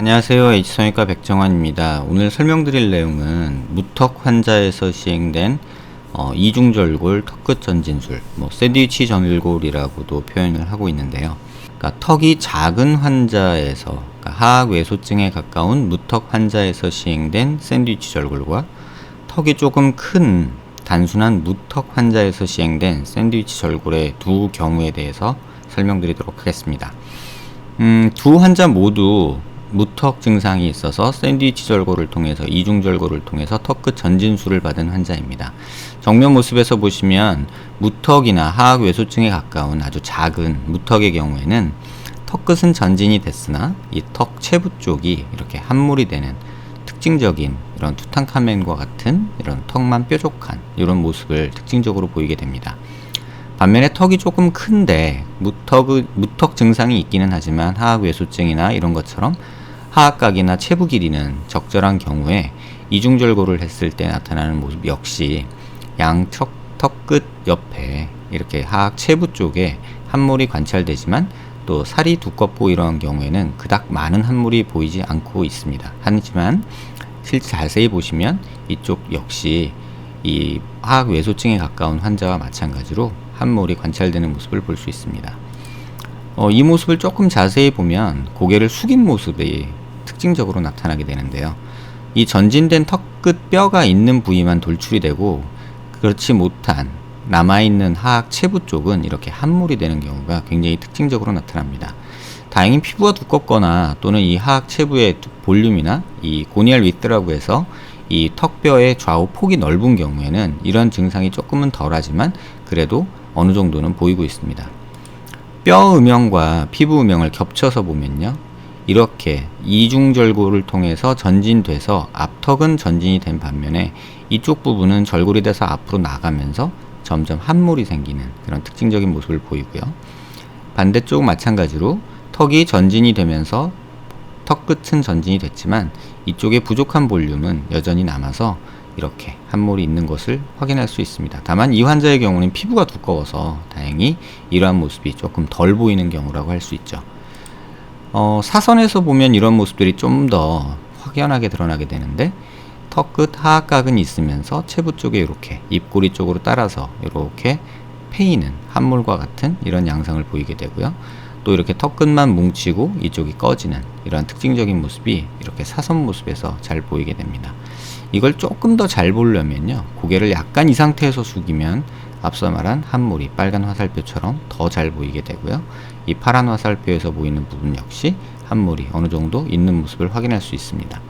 안녕하세요. H성형외과 백정환입니다. 오늘 설명드릴 내용은 무턱 환자에서 시행된 이중절골 턱끝 전진술, 샌드위치 전일골이라고도 표현을 하고 있는데요. 그러니까 턱이 작은 환자에서, 그러니까 하악외소증에 가까운 무턱 환자에서 시행된 샌드위치 절골과 턱이 조금 큰 단순한 무턱 환자에서 시행된 샌드위치 절골의 두 경우에 대해서 설명드리도록 하겠습니다. 두 환자 모두 무턱 증상이 있어서 샌드위치 절골을 통해서 이중절골을 통해서 턱끝 전진술을 받은 환자입니다. 정면 모습에서 보시면 무턱이나 하악외소증에 가까운 아주 작은 무턱의 경우에는 턱끝은 전진이 됐으나 이 턱 체부 쪽이 이렇게 함몰이 되는 특징적인 이런 투탕카멘과 같은 이런 턱만 뾰족한 이런 모습을 특징적으로 보이게 됩니다. 반면에 턱이 조금 큰데 무턱 증상이 있기는 하지만 하악외소증이나 이런 것처럼 하악각이나 체부 길이는 적절한 경우에 이중절골을 했을 때 나타나는 모습 역시 양 턱끝 옆에 이렇게 하악 체부 쪽에 함몰이 관찰되지만 또 살이 두껍고 이러한 경우에는 그닥 많은 함몰이 보이지 않고 있습니다. 하지만 실제 자세히 보시면 이쪽 역시 이 하악외소증에 가까운 환자와 마찬가지로 함몰이 관찰되는 모습을 볼 수 있습니다. 이 모습을 조금 자세히 보면 고개를 숙인 모습이 특징적으로 나타나게 되는데요. 이 전진된 턱끝 뼈가 있는 부위만 돌출이 되고 그렇지 못한 남아있는 하악 체부 쪽은 이렇게 함몰이 되는 경우가 굉장히 특징적으로 나타납니다. 다행히 피부가 두껍거나 또는 이 하악 체부의 볼륨이나 이 고니알 위드라고 해서 이 턱뼈의 좌우 폭이 넓은 경우에는 이런 증상이 조금은 덜하지만 그래도 어느 정도는 보이고 있습니다. 뼈 음영과 피부 음영을 겹쳐서 보면요, 이렇게 이중절골을 통해서 전진돼서 앞턱은 전진이 된 반면에 이쪽 부분은 절골이 돼서 앞으로 나가면서 점점 함몰이 생기는 그런 특징적인 모습을 보이고요. 반대쪽 마찬가지로 턱이 전진이 되면서 턱끝은 전진이 됐지만 이쪽에 부족한 볼륨은 여전히 남아서 이렇게 함몰이 있는 것을 확인할 수 있습니다. 다만 이 환자의 경우는 피부가 두꺼워서 다행히 이러한 모습이 조금 덜 보이는 경우라고 할 수 있죠. 사선에서 보면 이런 모습들이 좀 더 확연하게 드러나게 되는데 턱끝 하악각은 있으면서 체부 쪽에 이렇게 입꼬리 쪽으로 따라서 이렇게 패이는 함몰과 같은 이런 양상을 보이게 되고요. 또 이렇게 턱끝만 뭉치고 이쪽이 꺼지는 이런 특징적인 모습이 이렇게 사선 모습에서 잘 보이게 됩니다. 이걸 조금 더 잘 보려면요, 고개를 약간 이 상태에서 숙이면 앞서 말한 함몰이 빨간 화살표처럼 더 잘 보이게 되고요. 이 파란 화살표에서 보이는 부분 역시 함몰이 어느 정도 있는 모습을 확인할 수 있습니다.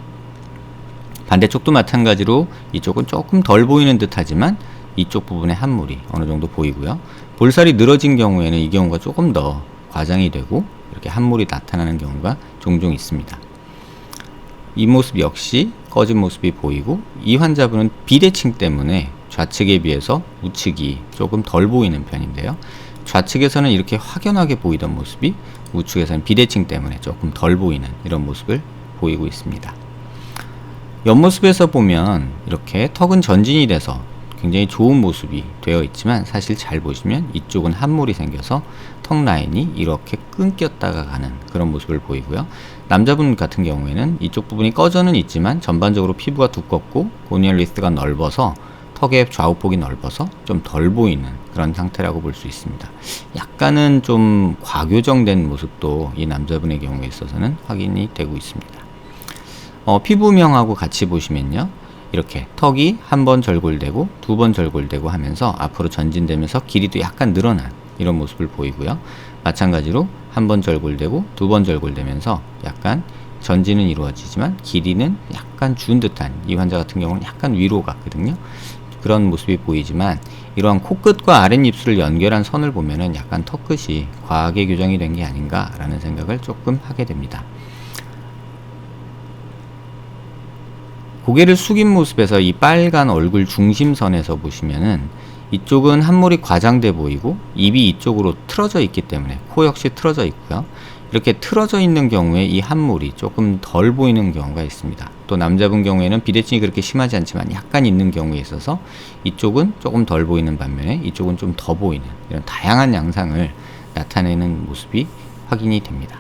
반대쪽도 마찬가지로 이쪽은 조금 덜 보이는 듯 하지만 이쪽 부분에 함몰이 어느 정도 보이고요. 볼살이 늘어진 경우에는 이 경우가 조금 더 과장이 되고 이렇게 함몰이 나타나는 경우가 종종 있습니다. 이 모습 역시 꺼진 모습이 보이고 이 환자분은 비대칭 때문에 좌측에 비해서 우측이 조금 덜 보이는 편인데요. 좌측에서는 이렇게 확연하게 보이던 모습이 우측에서는 비대칭 때문에 조금 덜 보이는 이런 모습을 보이고 있습니다. 옆모습에서 보면 이렇게 턱은 전진이 돼서 굉장히 좋은 모습이 되어 있지만 사실 잘 보시면 이쪽은 함몰이 생겨서 턱 라인이 이렇게 끊겼다가 가는 그런 모습을 보이고요. 남자분 같은 경우에는 이쪽 부분이 꺼져는 있지만 전반적으로 피부가 두껍고 고니얼 리스트가 넓어서 턱의 좌우폭이 넓어서 좀 덜 보이는 그런 상태라고 볼 수 있습니다. 약간은 좀 과교정된 모습도 이 남자분의 경우에 있어서는 확인이 되고 있습니다. 피부명하고 같이 보시면요, 이렇게 턱이 한 번 절골되고 두 번 절골되고 하면서 앞으로 전진되면서 길이도 약간 늘어난 이런 모습을 보이고요. 마찬가지로 한 번 절골되고 두 번 절골되면서 약간 전진은 이루어지지만 길이는 약간 준 듯한, 이 환자 같은 경우는 약간 위로 갔거든요. 그런 모습이 보이지만 이러한 코끝과 아랫입술을 연결한 선을 보면은 약간 턱끝이 과하게 교정이 된 게 아닌가 라는 생각을 조금 하게 됩니다. 고개를 숙인 모습에서 이 빨간 얼굴 중심선에서 보시면은 이쪽은 함몰이 과장돼 보이고 입이 이쪽으로 틀어져 있기 때문에 코 역시 틀어져 있고요. 이렇게 틀어져 있는 경우에 이 함몰이 조금 덜 보이는 경우가 있습니다. 또 남자분 경우에는 비대칭이 그렇게 심하지 않지만 약간 있는 경우에 있어서 이쪽은 조금 덜 보이는 반면에 이쪽은 좀 더 보이는 이런 다양한 양상을 나타내는 모습이 확인이 됩니다.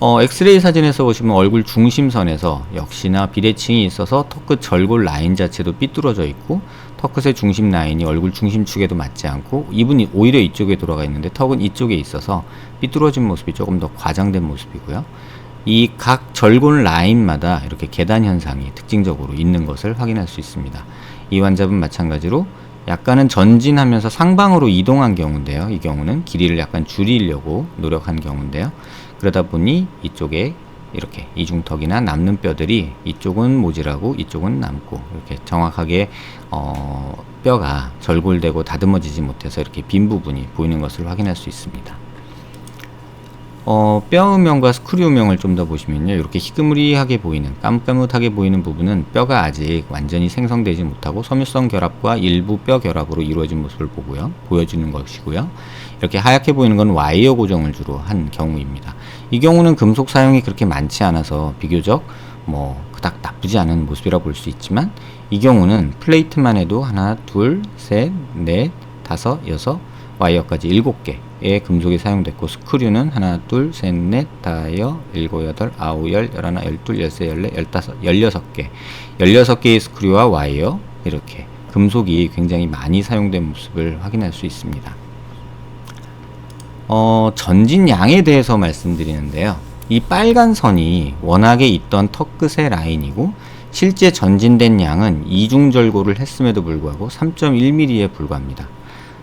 엑스레이 사진에서 보시면 얼굴 중심선에서 역시나 비대칭이 있어서 턱끝 절골 라인 자체도 삐뚤어져 있고, 턱끝의 중심 라인이 얼굴 중심축에도 맞지 않고, 입은 오히려 이쪽에 돌아가 있는데 턱은 이쪽에 있어서 삐뚤어진 모습이 조금 더 과장된 모습이고요. 이 각 절골 라인마다 이렇게 계단 현상이 특징적으로 있는 것을 확인할 수 있습니다. 이 환자분 마찬가지로 약간은 전진하면서 상방으로 이동한 경우인데요. 이 경우는 길이를 약간 줄이려고 노력한 경우인데요. 그러다 보니 이쪽에 이렇게 이중턱이나 남는 뼈들이 이쪽은 모질하고 이쪽은 남고, 이렇게 정확하게 뼈가 절골되고 다듬어지지 못해서 이렇게 빈 부분이 보이는 것을 확인할 수 있습니다. 뼈 음영과 스크류 음영을 좀 더 보시면요, 이렇게 희끄무리하게 보이는, 까뭇까뭇하게 보이는 부분은 뼈가 아직 완전히 생성되지 못하고 섬유성 결합과 일부 뼈 결합으로 이루어진 모습을 보여주는 것이고요. 이렇게 하얗게 보이는 건 와이어 고정을 주로 한 경우입니다. 이 경우는 금속 사용이 그렇게 많지 않아서 비교적 그닥 나쁘지 않은 모습이라 볼 수 있지만, 이 경우는 플레이트만 해도 하나, 둘, 셋, 넷, 다섯, 여섯, 와이어까지 7개의 금속이 사용됐고, 스크류는 하나, 둘, 셋, 넷, 다여, 일곱, 여덟, 아홉, 열, 열하나, 열둘, 열세, 열네, 열다섯, 16개. 16개의 스크류와 와이어, 이렇게 금속이 굉장히 많이 사용된 모습을 확인할 수 있습니다. 전진양에 대해서 말씀드리는데요. 이 빨간 선이 워낙에 있던 턱끝의 라인이고, 실제 전진된 양은 이중절골을 했음에도 불구하고 3.1mm에 불과합니다.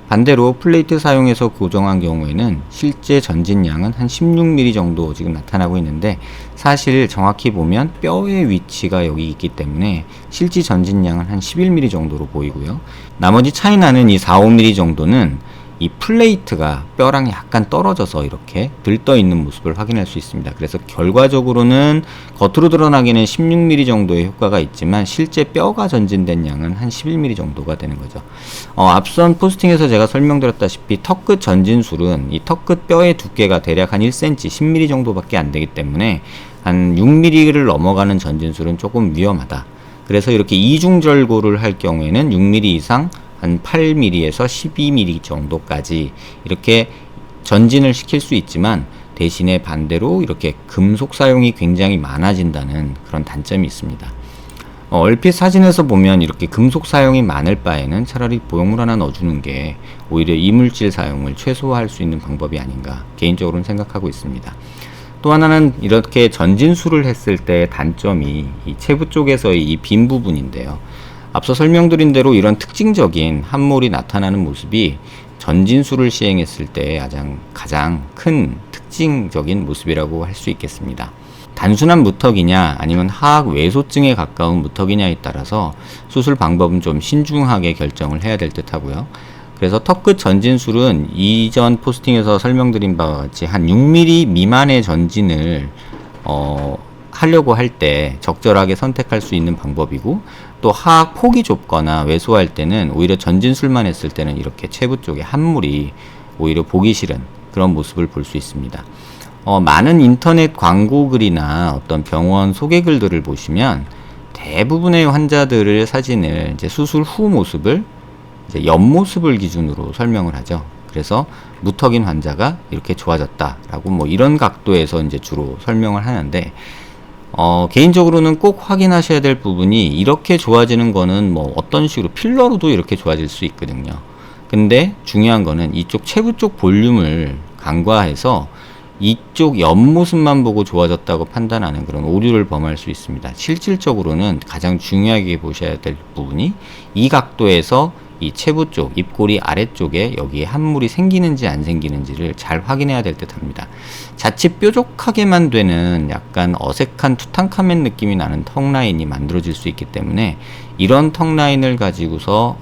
반대로 플레이트 사용해서 고정한 경우에는 실제 전진량은 한 16mm 정도 지금 나타나고 있는데, 사실 정확히 보면 뼈의 위치가 여기 있기 때문에 실제 전진량은 한 11mm 정도로 보이고요. 나머지 차이 나는 이 4, 5mm 정도는 이 플레이트가 뼈랑 약간 떨어져서 이렇게 들떠 있는 모습을 확인할 수 있습니다. 그래서 결과적으로는 겉으로 드러나기는 16mm 정도의 효과가 있지만 실제 뼈가 전진된 양은 한 11mm 정도가 되는 거죠. 앞선 포스팅에서 제가 설명드렸다시피 턱끝 전진술은 이 턱끝 뼈의 두께가 대략 한 1cm, 10mm 정도밖에 안 되기 때문에 한 6mm를 넘어가는 전진술은 조금 위험하다. 그래서 이렇게 이중절골을 할 경우에는 6mm 이상 한 8mm에서 12mm 정도까지 이렇게 전진을 시킬 수 있지만, 대신에 반대로 이렇게 금속 사용이 굉장히 많아진다는 그런 단점이 있습니다. 얼핏 사진에서 보면 이렇게 금속 사용이 많을 바에는 차라리 보형물 하나 넣어주는 게 오히려 이물질 사용을 최소화할 수 있는 방법이 아닌가 개인적으로는 생각하고 있습니다. 또 하나는 이렇게 전진술을 했을 때 단점이 이 체부 쪽에서의 이 빈 부분인데요. 앞서 설명드린 대로 이런 특징적인 함몰이 나타나는 모습이 전진술을 시행했을 때 가장 큰 특징적인 모습이라고 할 수 있겠습니다. 단순한 무턱이냐 아니면 하악 외소증에 가까운 무턱이냐에 따라서 수술 방법은 좀 신중하게 결정을 해야 될 듯 하고요. 그래서 턱끝 전진술은 이전 포스팅에서 설명드린 바와 같이 한 6mm 미만의 전진을 하려고 할 때 적절하게 선택할 수 있는 방법이고, 또 하악 폭이 좁거나 왜소할 때는 오히려 전진술만 했을 때는 이렇게 체부 쪽에 함물이 오히려 보기 싫은 그런 모습을 볼 수 있습니다. 많은 인터넷 광고글이나 어떤 병원 소개글들을 보시면 대부분의 환자들의 사진을 이제 수술 후 모습을 이제 옆모습을 기준으로 설명을 하죠. 그래서 무턱인 환자가 이렇게 좋아졌다라고 이런 각도에서 이제 주로 설명을 하는데, 개인적으로는 꼭 확인하셔야 될 부분이, 이렇게 좋아지는 거는 어떤 식으로 필러로도 이렇게 좋아질 수 있거든요. 근데 중요한 거는 이쪽 체부 쪽 볼륨을 간과해서 이쪽 옆모습만 보고 좋아졌다고 판단하는 그런 오류를 범할 수 있습니다. 실질적으로는 가장 중요하게 보셔야 될 부분이 이 각도에서 이 체부 쪽, 입꼬리 아래쪽에 여기에 함물이 생기는지 안 생기는지를 잘 확인해야 될 듯 합니다. 자칫 뾰족하게만 되는 약간 어색한 투탕카멘 느낌이 나는 턱 라인이 만들어질 수 있기 때문에, 이런 턱 라인을 가지고서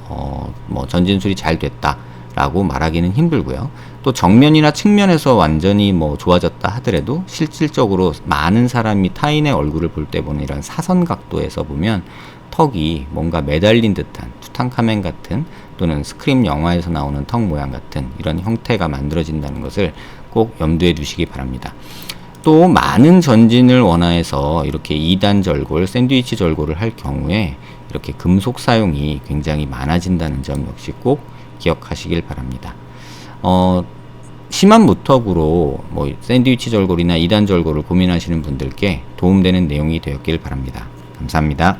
전진술이 잘 됐다 라고 말하기는 힘들고요. 또 정면이나 측면에서 완전히 좋아졌다 하더라도 실질적으로 많은 사람이 타인의 얼굴을 볼 때 보는 이런 사선 각도에서 보면 턱이 뭔가 매달린 듯한 투탕카멘 같은, 또는 스크림 영화에서 나오는 턱 모양 같은 이런 형태가 만들어진다는 것을 꼭 염두에 두시기 바랍니다. 또 많은 전진을 원하여서 이렇게 2단 절골, 샌드위치 절골을 할 경우에 이렇게 금속 사용이 굉장히 많아진다는 점 역시 꼭 기억하시길 바랍니다. 심한 무턱으로 뭐 샌드위치 절골이나 2단 절골을 고민하시는 분들께 도움되는 내용이 되었길 바랍니다. 감사합니다.